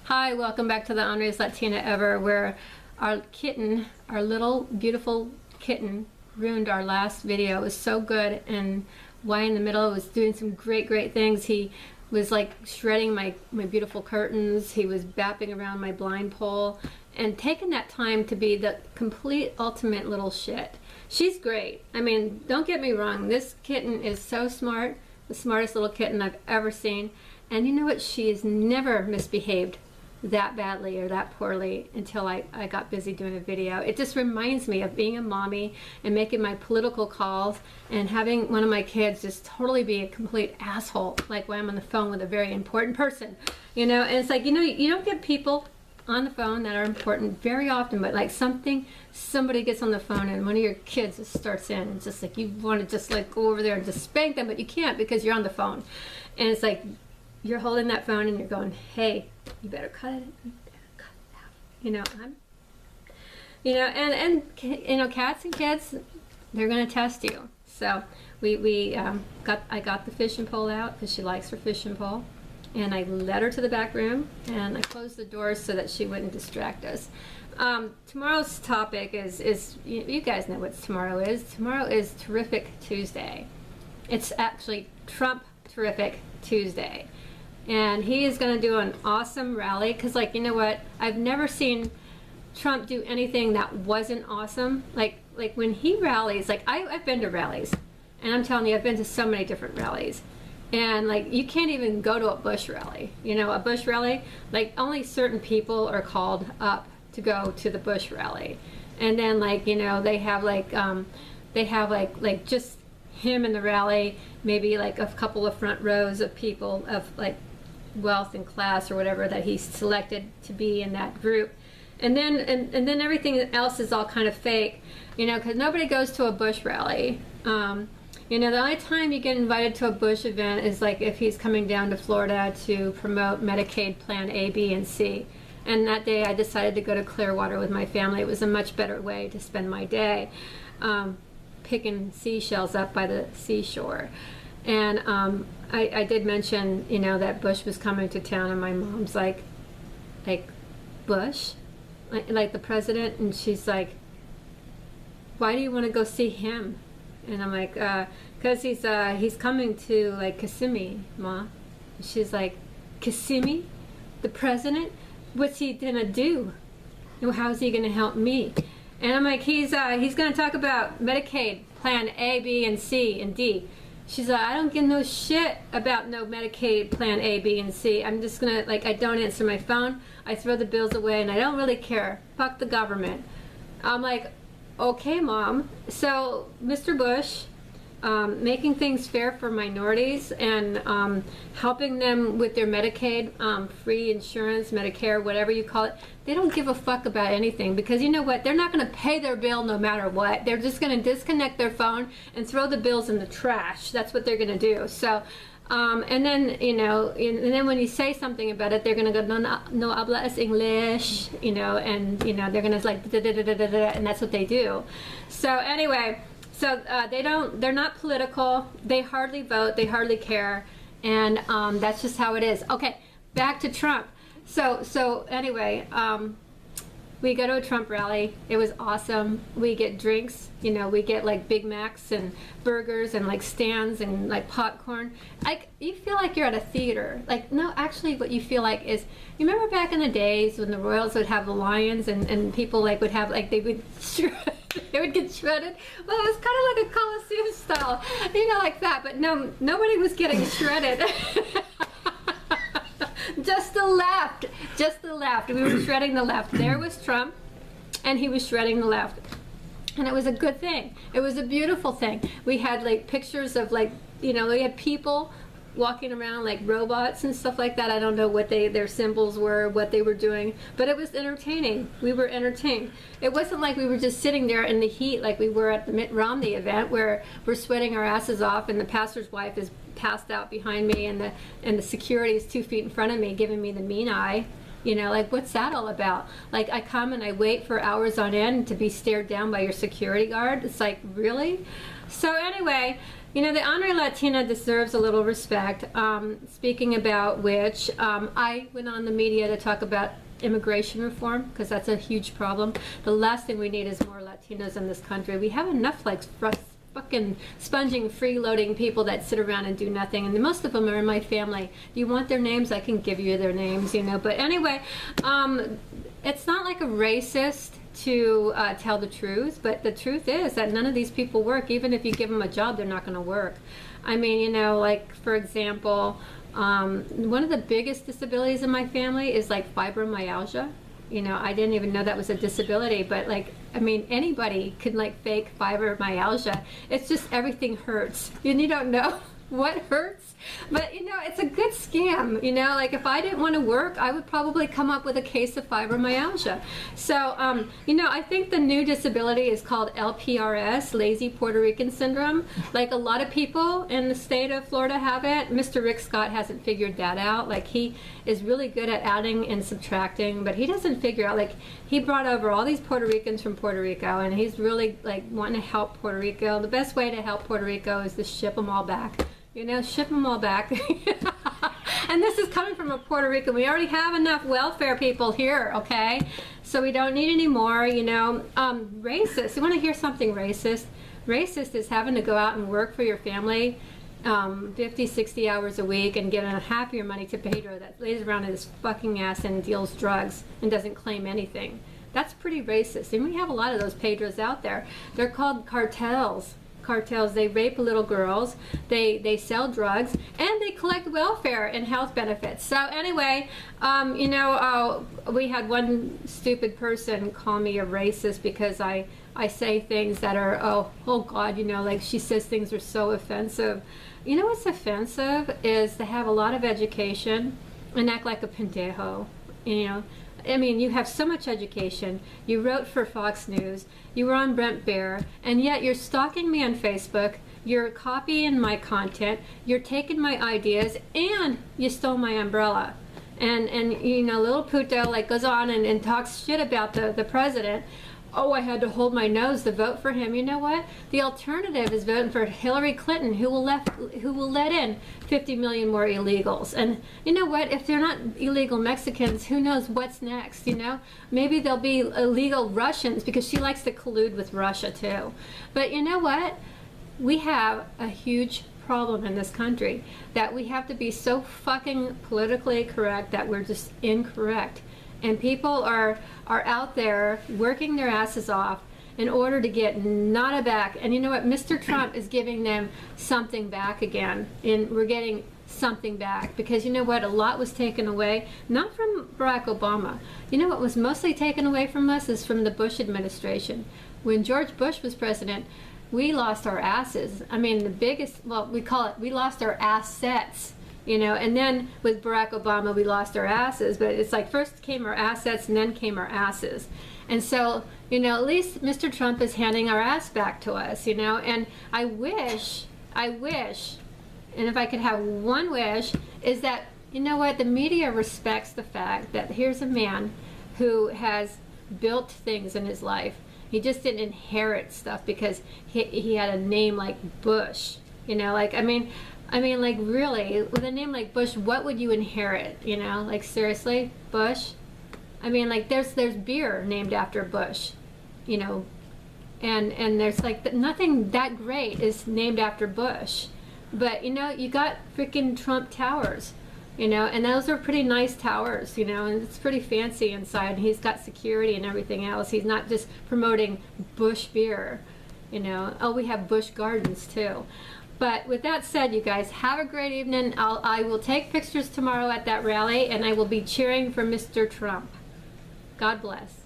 Hi, welcome back to the Ornery Latina Ever, where our kitten, our little beautiful kitten, ruined our last video. It was so good, and Y in the middle was doing some great things. He was like shredding my beautiful curtains. He was bapping around my blind pole and taking that time to be the complete ultimate little shit. She's great. I mean, don't get me wrong, this kitten is so smart, the smartest little kitten I've ever seen. And you know what? She has never misbehaved that badly or that poorly until I got busy doing a video. It just reminds me of being a mommy and making my political calls and having one of my kids just totally be a complete asshole, like when I'm on the phone with a very important person, you know. And it's like, you know, you don't get people on the phone that are important very often, but like somebody gets on the phone and one of your kids just starts in, and it's just like you want to just like go over there and just spank them, but you can't because you're on the phone. And it's like you're holding that phone and you're going, hey, you better cut it. You better cut it out. You know, and you know, cats and kids, they're gonna test you. So I got the fishing pole out because she likes her fishing pole, and I led her to the back room and I closed the doors so that she wouldn't distract us. Tomorrow's topic is you guys know what tomorrow is. Tomorrow is Terrific Tuesday. It's actually Trump Terrific Tuesday. And he is going to do an awesome rally, because, like, you know what? I've never seen Trump do anything that wasn't awesome. Like when he rallies, like I've been to rallies, and I'm telling you, I've been to so many different rallies. And like, you can't even go to a Bush rally. You know, a Bush rally, like only certain people are called up to go to the Bush rally. And then, like, you know, they have like just him in the rally, maybe like a couple of front rows of people of like wealth and class or whatever that he's selected to be in that group, and then everything else is all kind of fake, you know, because nobody goes to a Bush rally. You know, the only time you get invited to a Bush event is like if he's coming down to Florida to promote Medicaid Plan A, B, and C. And that day I decided to go to Clearwater with my family. It was a much better way to spend my day, picking seashells up by the seashore. And I did mention, you know, that Bush was coming to town, and my mom's like Bush? Like the president? And she's like, why do you want to go see him? And I'm like, because he's coming to like Kissimmee, Ma. And she's like, Kissimmee? The president? What's he gonna do? How's he gonna help me? And I'm like, he's gonna talk about Medicaid Plan A, B, and C, and D. She's like, I don't give no shit about no Medicaid Plan A, B, and C. I'm just gonna, like, I don't answer my phone. I throw the bills away, and I don't really care. Fuck the government. I'm like, okay, Mom. So, Mr. Bush, making things fair for minorities and helping them with their Medicaid, free insurance, Medicare, whatever you call it, they don't give a fuck about anything, because you know what? They're not going to pay their bill no matter what. They're just going to disconnect their phone and throw the bills in the trash. That's what they're going to do. So, and then, you know, and then when you say something about it, they're going to go, no hablas English, you know, and, you know, they're going to like, da, da, da, da, da, da, and that's what they do. So anyway, so they're not political, they hardly vote, they hardly care, and that's just how it is. Okay, back to Trump. So anyway, we go to a Trump rally. It was awesome. We get drinks, you know, we get like Big Macs and burgers and like stands and like popcorn. Like, you feel like you're at a theater. Like, no, actually what you feel like is, you remember back in the days when the Royals would have the lions and people like would have like, they would get shredded? Well, it was kind of like a Coliseum style, you know, like that. But no, nobody was getting shredded. Just the left. Just the left. We were shredding the left. There was Trump, and he was shredding the left. And it was a good thing. It was a beautiful thing. We had like pictures of like, you know, we had people walking around like robots and stuff like that. I don't know what their symbols were, what they were doing, but it was entertaining. We were entertained. It wasn't like we were just sitting there in the heat like we were at the Mitt Romney event, where we're sweating our asses off and the pastor's wife is passed out behind me and the security is 2 feet in front of me giving me the mean eye. You know, like, what's that all about? Like, I come and I wait for hours on end to be stared down by your security guard. It's like, really? So anyway, You know, the Ornery Latina deserves a little respect. Speaking about which, I went on the media to talk about immigration reform, because that's a huge problem. The last thing we need is more Latinos in this country. We have enough like fucking sponging, freeloading people that sit around and do nothing, and most of them are in my family. Do you want their names? I can give you their names, you know. But anyway, it's not like a racist to tell the truth, but the truth is that none of these people work. Even if you give them a job, they're not going to work. I mean, you know, like for example, one of the biggest disabilities in my family is like fibromyalgia. You know, I didn't even know that was a disability, but like, I mean, anybody could like fake fibromyalgia. It's just everything hurts, and you don't know what hurts. But you know, it's a good scam. You know, like if I didn't want to work, I would probably come up with a case of fibromyalgia. So, you know, I think the new disability is called LPRS, Lazy Puerto Rican Syndrome. Like a lot of people in the state of Florida have it. Mr. Rick Scott hasn't figured that out. Like he is really good at adding and subtracting, but he doesn't figure out, like he brought over all these Puerto Ricans from Puerto Rico, and he's really like wanting to help Puerto Rico. The best way to help Puerto Rico is to ship them all back. You know, ship them all back. And this is coming from a Puerto Rican. We already have enough welfare people here, okay? So we don't need any more, you know. Racist. You want to hear something racist? Racist is having to go out and work for your family 50, 60 hours a week and giving half your money to Pedro that lays around his fucking ass and deals drugs and doesn't claim anything. That's pretty racist. And we have a lot of those Pedros out there. They're called cartels. They rape little girls, they sell drugs, and they collect welfare and health benefits. So anyway, you know, we had one stupid person call me a racist because I say things that are, oh God, you know, like she says things are so offensive. You know what's offensive is to have a lot of education and act like a pendejo, you know. I mean, you have so much education, you wrote for Fox News, you were on Brent Bear, and yet you're stalking me on Facebook, you're copying my content, you're taking my ideas, and you stole my umbrella. And you know, little Puto like goes on and talks shit about the president. Oh, I had to hold my nose to vote for him. You know what? The alternative is voting for Hillary Clinton, who will let in 50 million more illegals. And you know what? If they're not illegal Mexicans, who knows what's next, you know? Maybe they'll be illegal Russians, because she likes to collude with Russia too. But you know what? We have a huge problem in this country that we have to be so fucking politically correct that we're just incorrect. And people are out there working their asses off in order to get nada back. And you know what? Mr. Trump is giving them something back again. And we're getting something back. Because you know what? A lot was taken away, not from Barack Obama. You know what was mostly taken away from us is from the Bush administration. When George Bush was president, we lost our asses. I mean, the biggest, well, we lost our assets. You know, and then with Barack Obama, we lost our asses. But it's like first came our assets and then came our asses. And so, you know, at least Mr. Trump is handing our ass back to us, you know. And I wish, and if I could have one wish, is that, you know what, the media respects the fact that here's a man who has built things in his life. He just didn't inherit stuff because he had a name like Bush. You know, like, I mean, like, really, with a name like Bush, what would you inherit, you know? Like, seriously, Bush? I mean, like, there's beer named after Bush, you know, and there's, like, nothing that great is named after Bush. But, you know, you got freaking Trump Towers, you know, and those are pretty nice towers, you know, and it's pretty fancy inside. He's got security and everything else. He's not just promoting Bush beer, you know. Oh, we have Bush Gardens, too. But with that said, you guys, have a great evening. I will take pictures tomorrow at that rally, and I will be cheering for Mr. Trump. God bless.